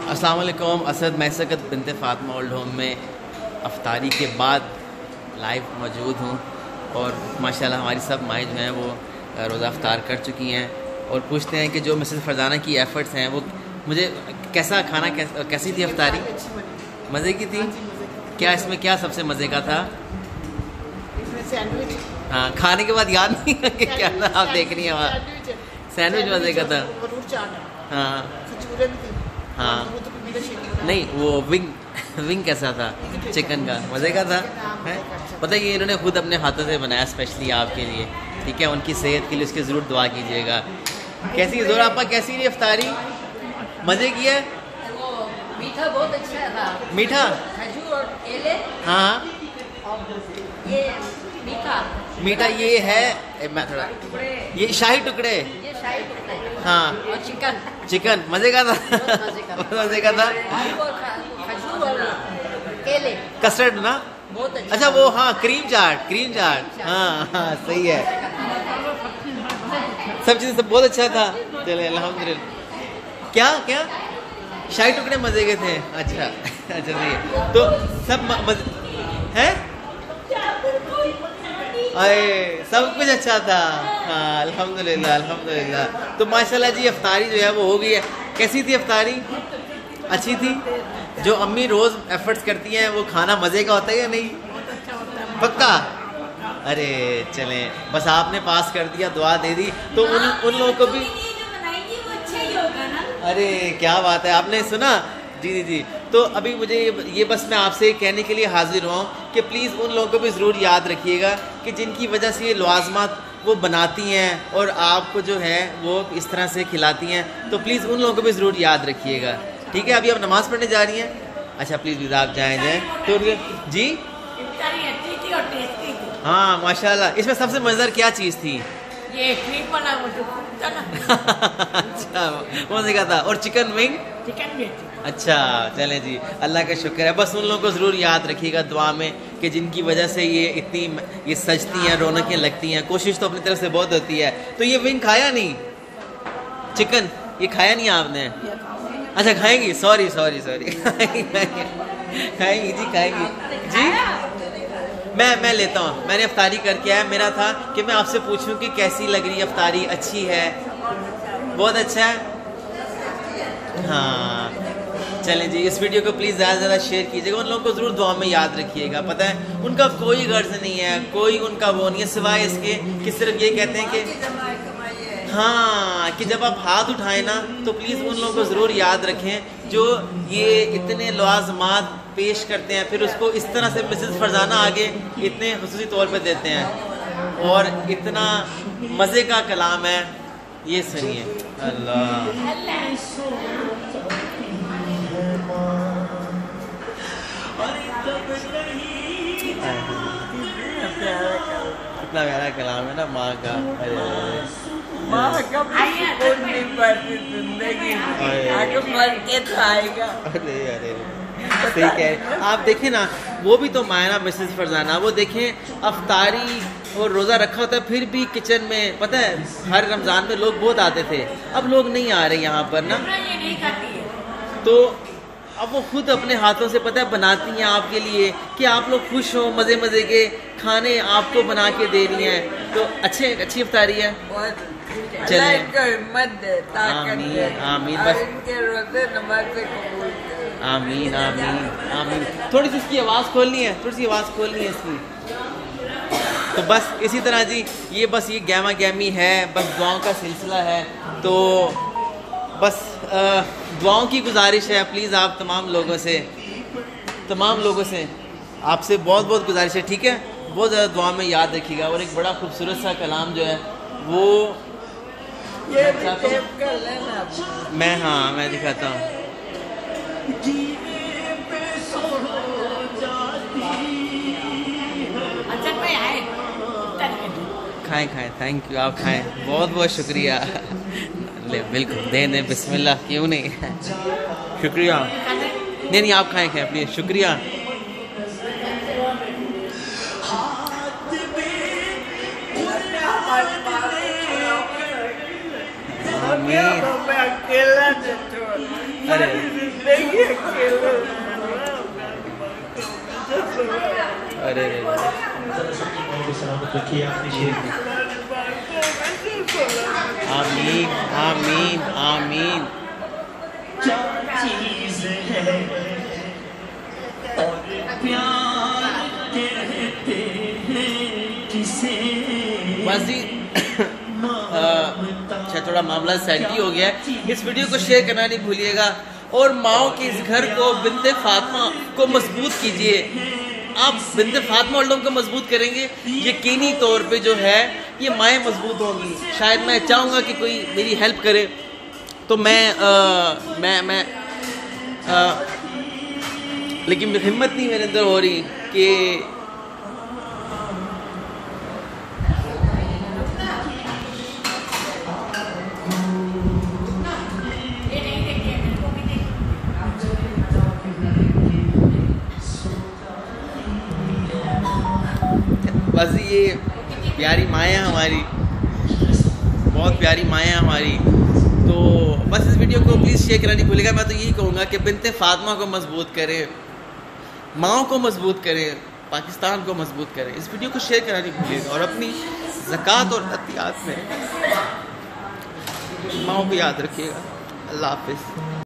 अस्सलाम वालेकुम। Asad मैसकत बिनते Fatima old home में अफ्तारी के बाद लाइव मौजूद हूँ और माशाल्लाह हमारी सब माएँ जो हैं वो रोज़ा अफ्तार कर चुकी हैं और पूछते हैं कि जो मिसेस फरजाना की एफ़र्ट्स हैं वो मुझे कैसा खाना कैसी थी अफ्तारी? मज़े की थी? क्या इसमें क्या सबसे मज़े का था? हाँ, खाने के बाद याद नहीं है कि क्या था? आप देख रही हैं वहाँ सैंडविच मज़े का था। हाँ हाँ, नहीं वो विंग कैसा था? चिकन का मज़े का था है? पता है कि इन्होंने खुद अपने हाथों से बनाया स्पेशली आपके लिए, ठीक है? उनकी सेहत के लिए उसकी ज़रूर दुआ कीजिएगा। कैसी ज़ोर आपा, कैसी रही अफ्तारी? मज़े की है? मीठा बहुत अच्छा था। मीठा? खजूर और केले। हाँ ये मीठा मीठा ये है, मैं थोड़ा ये शाही टुकड़े। ये शाही टुकड़े। हाँ और चिकन मज़े का था। मज़े का था। खजूर और केले। कस्टर्ड ना? बहुत अच्छा वो हाँ क्रीम चाट। हाँ हाँ सही है, सब चीज़ सब बहुत अच्छा था। चले अल्हम्दुलिल्लाह। क्या शाही टुकड़े मज़े के थे? अच्छा सही है। तो सब है अरे सब कुछ अच्छा था। हाँ अल्हम्दुलिल्लाह। तो माशाल्लाह जी अफ्तारी जो है वो हो गई है। कैसी थी अफ्तारी? अच्छी थी? जो अम्मी रोज़ एफर्ट्स करती हैं वो खाना मज़े का होता है या नहीं? पक्का? अरे चलें, बस आपने पास कर दिया, दुआ दे दी तो उन लोगों को भी। अरे क्या बात है, आपने सुना? जी। तो अभी मुझे ये बस मैं आपसे कहने के लिए हाजिर हुआ हूँ कि प्लीज़ उन लोगों को भी ज़रूर याद रखिएगा कि जिनकी वजह से ये लवाज़मात वो बनाती हैं और आपको जो है वो इस तरह से खिलाती हैं, तो प्लीज़ उन लोगों को भी ज़रूर याद रखिएगा, ठीक है? अभी आप नमाज़ पढ़ने जा रही हैं? अच्छा प्लीज़ आप जाएँ तो जी। हाँ माशाल्लाह। इसमें सबसे मज़ेदार क्या चीज़ थी? ये क्रीम वाला वो जो था ना। अच्छा वो देखा था। और चिकन विंग? चिकन भी। अच्छा चलें जी, अल्लाह का शुक्र है। बस उन लोगों को ज़रूर याद रखिएगा दुआ में कि जिनकी वजह से ये सजती हैं, रौनकें लगती हैं। कोशिश तो अपनी तरफ से बहुत होती है। तो ये विंग खाया नहीं? चिकन ये खाया नहीं आपने? अच्छा खाएंगी, सॉरी खाएंगी जी। मैं लेता हूँ, मैंने अफ्तारी करके आया। मेरा था कि मैं आपसे पूछूं कि कैसी लग रही है अफ्तारी? अच्छी है? बहुत अच्छा है। हाँ चलें जी, इस वीडियो को प्लीज़ ज़्यादा से ज़्यादा शेयर कीजिएगा। उन लोगों को ज़रूर दुआ में याद रखिएगा। पता है उनका कोई गर्ज नहीं है, कोई उनका वो नहीं है सिवाय इसके कि सिर्फ ये कहते हैं कि हाँ कि जब आप हाथ उठाएं ना तो प्लीज़ उन लोगों को ज़रूर याद रखें जो ये इतने लवाज़मात पेश करते हैं, फिर उसको इस तरह से मिसेस फरजाना आगे इतने खुसूसी तौर पे देते हैं और इतना मज़े का कलाम है। ये सुनिए। अल्लाह कितना प्यारा कलाम है ना माँ का। माँ का सुकून नहीं पाती जिंदगी में, आगे मर के तो आएगा। अरे सही कह। आप देखें ना, वो भी तो माँ है ना मिसेस फरजाना। वो देखें अफ्तारी और रोज़ा रखा होता है फिर भी किचन में, पता है हर रमज़ान में लोग बहुत आते थे, अब लोग नहीं आ रहे यहाँ पर ना। तो अब वो खुद अपने हाथों से पता है बनाती हैं आपके लिए कि आप लोग खुश हो, मज़े के खाने आपको बना के दे रही हैं। तो अच्छी अफ्तारी है। चलिए आमीन बस आमीन। थोड़ी सी इसकी आवाज़ खोलनी है, इसकी। तो बस इसी तरह जी ये गैमा गैमी है, बस दुआओं का सिलसिला है। तो बस दुआओं की गुजारिश है प्लीज़ आप तमाम लोगों से आपसे बहुत गुजारिश है, ठीक है? बहुत ज़्यादा दुआ में याद रखिएगा। और एक बड़ा खूबसूरत सा कलाम जो है वो मैं दिखाता हूँ। खाएं थैंक यू, आप खाएं। बहुत शुक्रिया। ले बिल्कुल दे बिस्मिल्लाह, क्यों नहीं। शुक्रिया। नहीं आप खाएं प्लीज़, शुक्रिया। आमीन। मैं अकेला नहीं छोड़, अरे। जिंदगी अकेला। अरे सलामत रखिए आपने शेर को। आमीन आमीन आमीन। क्या चीज है और प्यार कहते हैं किसे। बस जी अच्छा थोड़ा मामला सैंटी हो गया है। इस वीडियो को शेयर करना नहीं भूलिएगा और माओ के इस घर को बिन्ते फातिमा को मजबूत कीजिए। आप बिन्ते फातिमा और को मजबूत करेंगे, यकीनी तौर पे जो है ये माएँ मजबूत होंगी। शायद मैं चाहूँगा कि कोई मेरी हेल्प करे, तो लेकिन हिम्मत नहीं मेरे अंदर हो रही कि बस ये प्यारी माया हमारी, बहुत प्यारी माया हमारी। तो बस इस वीडियो को प्लीज़ शेयर करना नहीं भूलिएगा। मैं तो यही कहूँगा कि बिन्ते फातिमा को मजबूत करें, माओ को मजबूत करें, पाकिस्तान को मजबूत करें। इस वीडियो को शेयर करना नहीं भूलिएगा और अपनी ज़कात और अतियात में माओ को याद रखिएगा। अल्लाह हाफिज़।